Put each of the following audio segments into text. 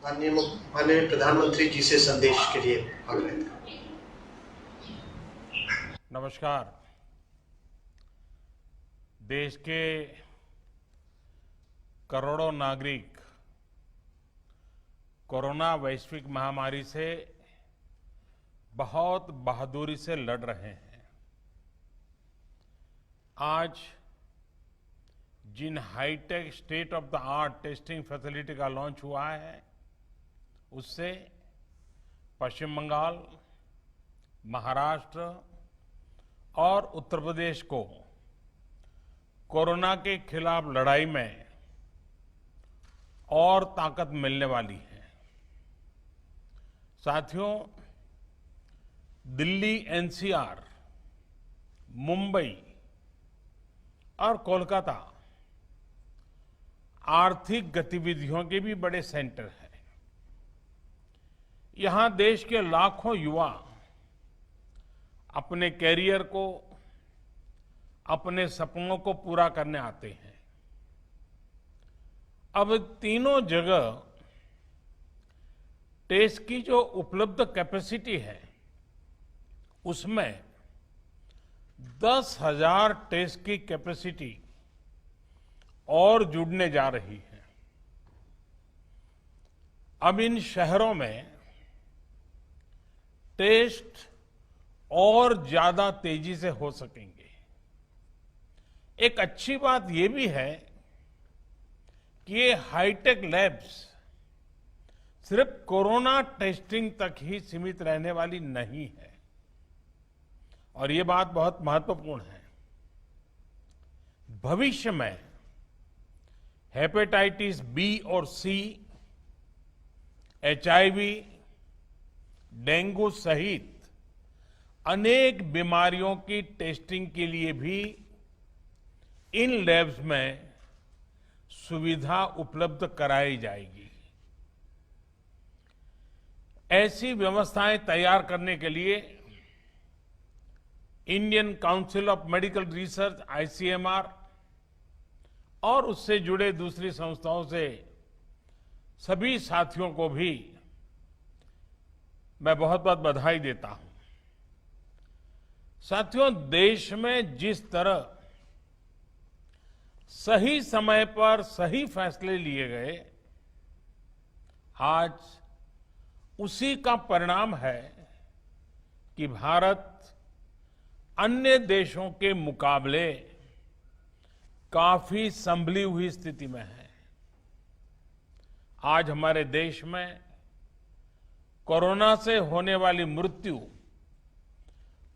माननीय प्रधानमंत्री जी से संदेश के लिए आग्रह था। नमस्कार। देश के करोड़ों नागरिक कोरोना वैश्विक महामारी से बहुत बहादुरी से लड़ रहे हैं। आज जिन hi-tech state of the art testing facility का लॉन्च हुआ है, उससे पश्चिम बंगाल, महाराष्ट्र और उत्तर प्रदेश को कोरोना के खिलाफ लड़ाई में और ताकत मिलने वाली है। साथियों, दिल्ली एनसीआर, मुंबई और कोलकाता आर्थिक गतिविधियों के भी बड़े सेंटर हैं। यहां देश के लाखों युवा अपने कैरियर को, अपने सपनों को पूरा करने आते हैं। अब तीनों जगह टेस्ट की जो उपलब्ध कैपेसिटी है, उसमें 10,000 टेस्ट की कैपेसिटी और जुड़ने जा रही है। अब इन शहरों में टेस्ट और ज्यादा तेजी से हो सकेंगे। एक अच्छी बात यह भी है कि ये हाईटेक लैब्स सिर्फ कोरोना टेस्टिंग तक ही सीमित रहने वाली नहीं है, और ये बात बहुत महत्वपूर्ण है। भविष्य में हेपेटाइटिस बी और सी, एचआईवी, डेंगू सहित अनेक बीमारियों की टेस्टिंग के लिए भी इन लैब्स में सुविधा उपलब्ध कराई जाएगी। ऐसी व्यवस्थाएं तैयार करने के लिए Indian council of medical research ICMR और उससे जुड़े दूसरी संस्थाओं से सभी साथियों को भी मैं बहुत बहुत बधाई देता हूं। साथियों, देश में जिस तरह सही समय पर सही फैसले लिए गए, आज उसी का परिणाम है कि भारत अन्य देशों के मुकाबले काफी संभली हुई स्थिति में है। आज हमारे देश में कोरोना से होने वाली मृत्यु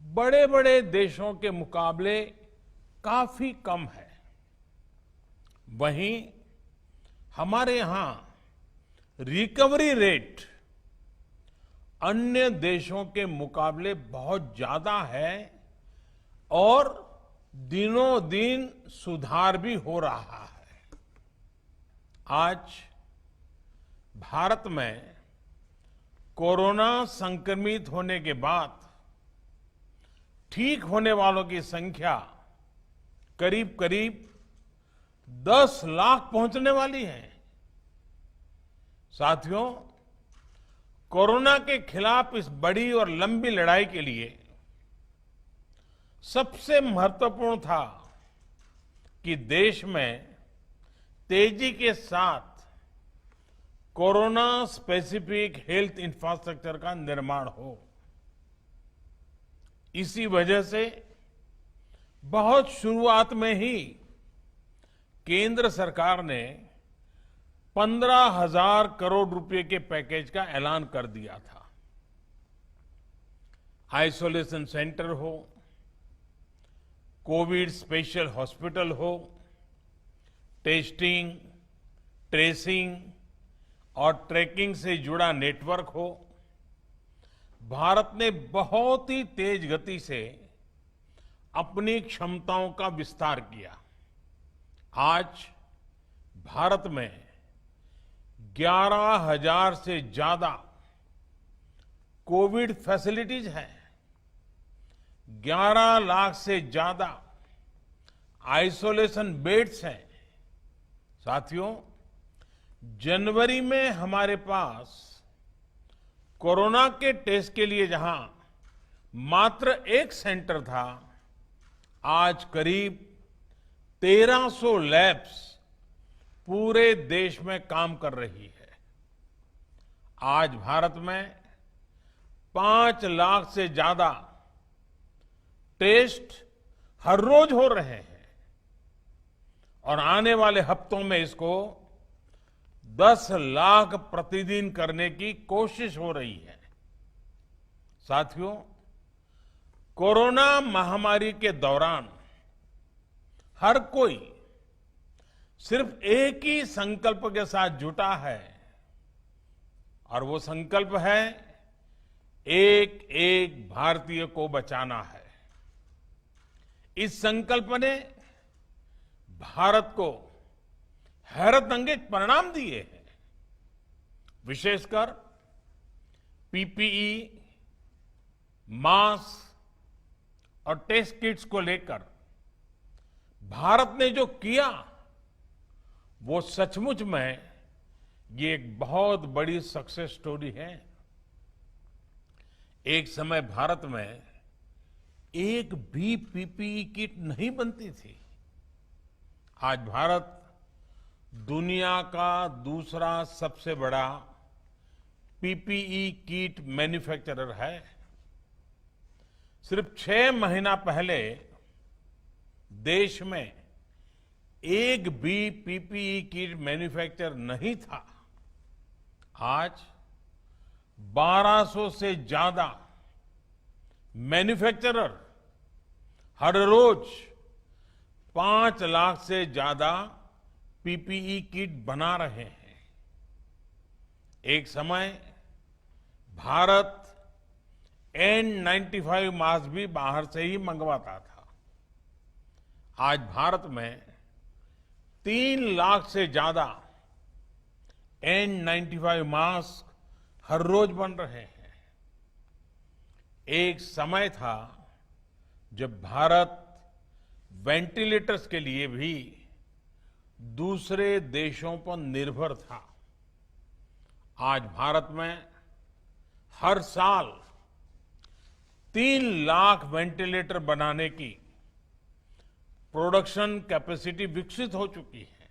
बड़े बड़े देशों के मुकाबले काफी कम है। वहीं हमारे यहां रिकवरी रेट अन्य देशों के मुकाबले बहुत ज्यादा है और दिनों दिन सुधार भी हो रहा है। आज भारत में कोरोना संक्रमित होने के बाद ठीक होने वालों की संख्या करीब करीब 10 लाख पहुंचने वाली है। साथियों, कोरोना के खिलाफ इस बड़ी और लंबी लड़ाई के लिए सबसे महत्वपूर्ण था कि देश में तेजी के साथ कोरोना स्पेसिफिक हेल्थ इंफ्रास्ट्रक्चर का निर्माण हो। इसी वजह से बहुत शुरुआत में ही केंद्र सरकार ने 15,000 करोड़ रुपए के पैकेज का ऐलान कर दिया था। आइसोलेशन सेंटर हो, कोविड स्पेशल हॉस्पिटल हो, टेस्टिंग, ट्रेसिंग और ट्रैकिंग से जुड़ा नेटवर्क हो, भारत ने बहुत ही तेज गति से अपनी क्षमताओं का विस्तार किया। आज भारत में 11,000 से ज्यादा कोविड फैसिलिटीज हैं, 11 लाख से ज्यादा आइसोलेशन बेड्स हैं। साथियों, जनवरी में हमारे पास कोरोना के टेस्ट के लिए जहां मात्र एक सेंटर था, आज करीब 1300 लैब्स पूरे देश में काम कर रही है। आज भारत में 5 लाख से ज्यादा टेस्ट हर रोज हो रहे हैं और आने वाले हफ्तों में इसको 10 लाख प्रतिदिन करने की कोशिश हो रही है। साथियों, कोरोना महामारी के दौरान हर कोई सिर्फ एक ही संकल्प के साथ जुटा है और वो संकल्प है एक एक भारतीय को बचाना है। इस संकल्प ने भारत को हैरतअंगेज परिणाम दिए हैं। विशेषकर पीपीई, मास्क और टेस्ट किट्स को लेकर भारत ने जो किया वो सचमुच में ये एक बहुत बड़ी सक्सेस स्टोरी है। एक समय भारत में एक भी पीपीई किट नहीं बनती थी। आज भारत दुनिया का दूसरा सबसे बड़ा पीपीई किट मैन्युफैक्चरर है। सिर्फ 6 महीना पहले देश में एक भी पीपीई किट मैन्युफैक्चर नहीं था। आज 1200 से ज्यादा मैन्युफैक्चरर हर रोज 5 लाख से ज्यादा पीपीई किट बना रहे हैं। एक समय भारत N95 मास्क भी बाहर से ही मंगवाता था। आज भारत में 3 लाख से ज्यादा N95 मास्क हर रोज बन रहे हैं। एक समय था जब भारत वेंटिलेटर्स के लिए भी दूसरे देशों पर निर्भर था। आज भारत में हर साल 3 लाख वेंटिलेटर बनाने की प्रोडक्शन कैपेसिटी विकसित हो चुकी है।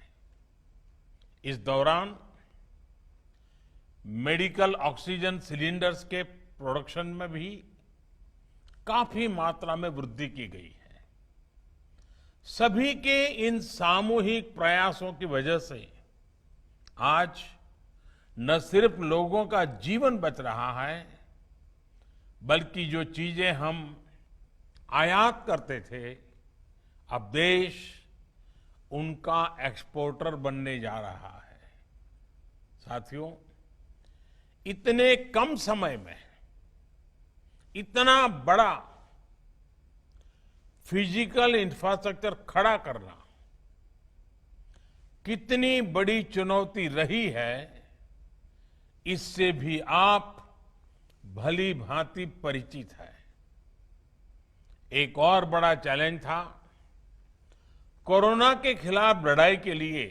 इस दौरान मेडिकल ऑक्सीजन सिलेंडर्स के प्रोडक्शन में भी काफी मात्रा में वृद्धि की गई है। सभी के इन सामूहिक प्रयासों की वजह से आज न सिर्फ लोगों का जीवन बच रहा है, बल्कि जो चीजें हम आयात करते थे, अब देश उनका एक्सपोर्टर बनने जा रहा है। साथियों, इतने कम समय में इतना बड़ा फिजिकल इंफ्रास्ट्रक्चर खड़ा करना कितनी बड़ी चुनौती रही है, इससे भी आप भली भांति परिचित है। एक और बड़ा चैलेंज था कोरोना के खिलाफ लड़ाई के लिए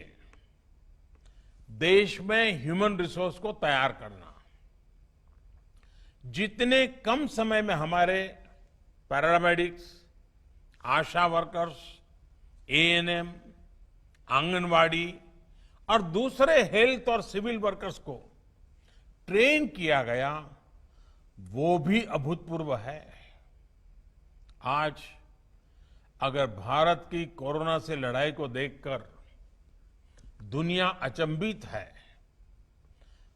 देश में ह्यूमन रिसोर्स को तैयार करना। जितने कम समय में हमारे पैरामेडिक्स, आशा वर्कर्स, एएनएम, आंगनवाड़ी और दूसरे हेल्थ और सिविल वर्कर्स को ट्रेन किया गया, वो भी अभूतपूर्व है। आज अगर भारत की कोरोना से लड़ाई को देखकर दुनिया अचंभित है,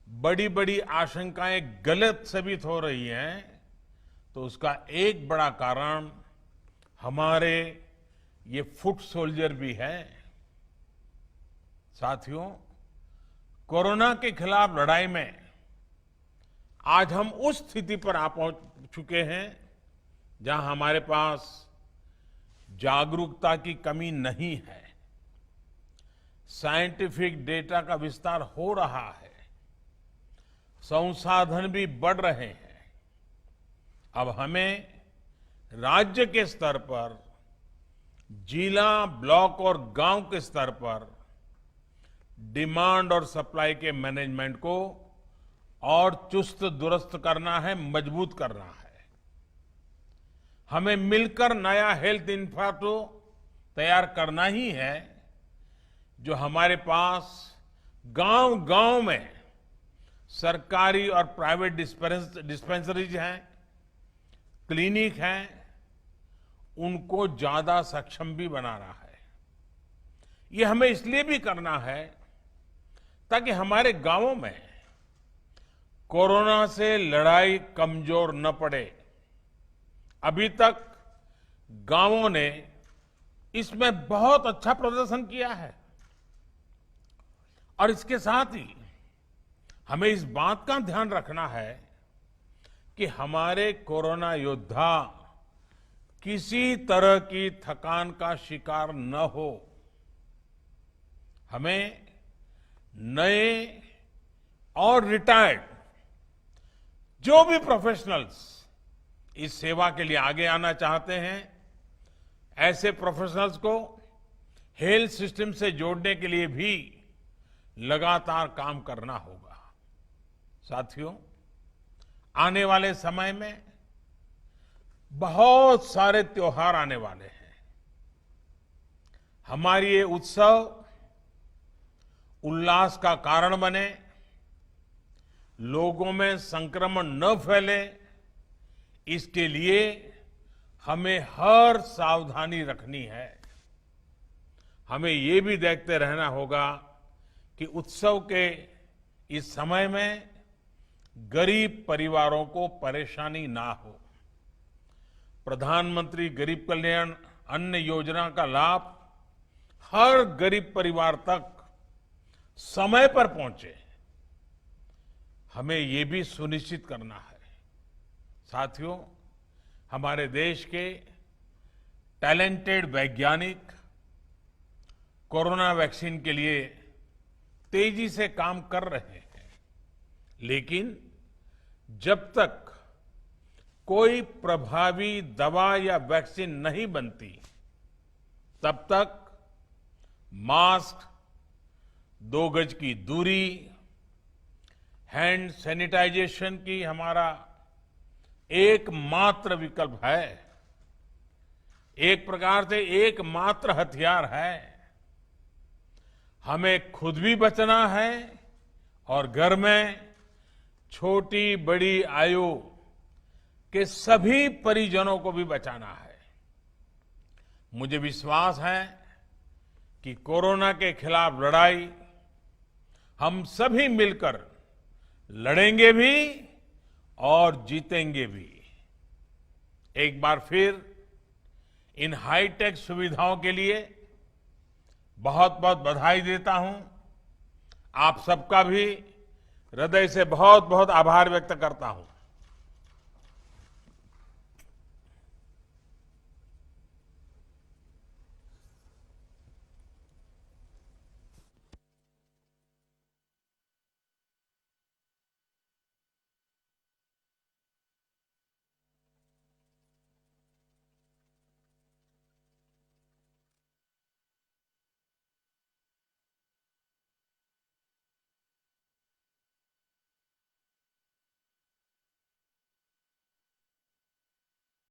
बड़ी बड़ी आशंकाएं गलत साबित हो रही हैं, तो उसका एक बड़ा कारण हमारे ये फुट सोल्जर भी है। साथियों, कोरोना के खिलाफ लड़ाई में आज हम उस स्थिति पर आ पहुंच चुके हैं जहां हमारे पास जागरूकता की कमी नहीं है। साइंटिफिक डेटा का विस्तार हो रहा है, संसाधन भी बढ़ रहे हैं। अब हमें राज्य के स्तर पर, जिला, ब्लॉक और गांव के स्तर पर डिमांड और सप्लाई के मैनेजमेंट को और चुस्त दुरुस्त करना है, मजबूत करना है। हमें मिलकर नया हेल्थ इंफ्रास्ट्रक्चर तैयार करना ही है, जो हमारे पास गांव-गांव में सरकारी और प्राइवेट डिस्पेंसरीज हैं, क्लिनिक हैं, उनको ज्यादा सक्षम भी बनाना है। ये हमें इसलिए भी करना है ताकि हमारे गांवों में कोरोना से लड़ाई कमजोर न पड़े। अभी तक गांवों ने इसमें बहुत अच्छा प्रदर्शन किया है और इसके साथ ही हमें इस बात का ध्यान रखना है कि हमारे कोरोना योद्धा किसी तरह की थकान का शिकार न हो। हमें नए और रिटायर्ड जो भी प्रोफेशनल्स इस सेवा के लिए आगे आना चाहते हैं, ऐसे प्रोफेशनल्स को हेल्थ सिस्टम से जोड़ने के लिए भी लगातार काम करना होगा। साथियों, आने वाले समय में बहुत सारे त्योहार आने वाले हैं। हमारी ये उत्सव उल्लास का कारण बने, लोगों में संक्रमण न फैले, इसके लिए हमें हर सावधानी रखनी है। हमें ये भी देखते रहना होगा कि उत्सव के इस समय में गरीब परिवारों को परेशानी ना हो। प्रधानमंत्री गरीब कल्याण अन्न योजना का लाभ हर गरीब परिवार तक समय पर पहुंचे, हमें ये भी सुनिश्चित करना है। साथियों, हमारे देश के टैलेंटेड वैज्ञानिक कोरोना वैक्सीन के लिए तेजी से काम कर रहे हैं, लेकिन जब तक कोई प्रभावी दवा या वैक्सीन नहीं बनती, तब तक मास्क, 2 गज की दूरी, हैंड सैनिटाइजेशन की हमारा एकमात्र विकल्प है, एक प्रकार से एकमात्र हथियार है। हमें खुद भी बचना है और घर में छोटी बड़ी आयु के सभी परिजनों को भी बचाना है। मुझे विश्वास है कि कोरोना के खिलाफ लड़ाई हम सभी मिलकर लड़ेंगे भी और जीतेंगे भी। एक बार फिर इन हाईटेक सुविधाओं के लिए बहुत बहुत बधाई देता हूं। आप सबका भी हृदय से बहुत बहुत आभार व्यक्त करता हूं।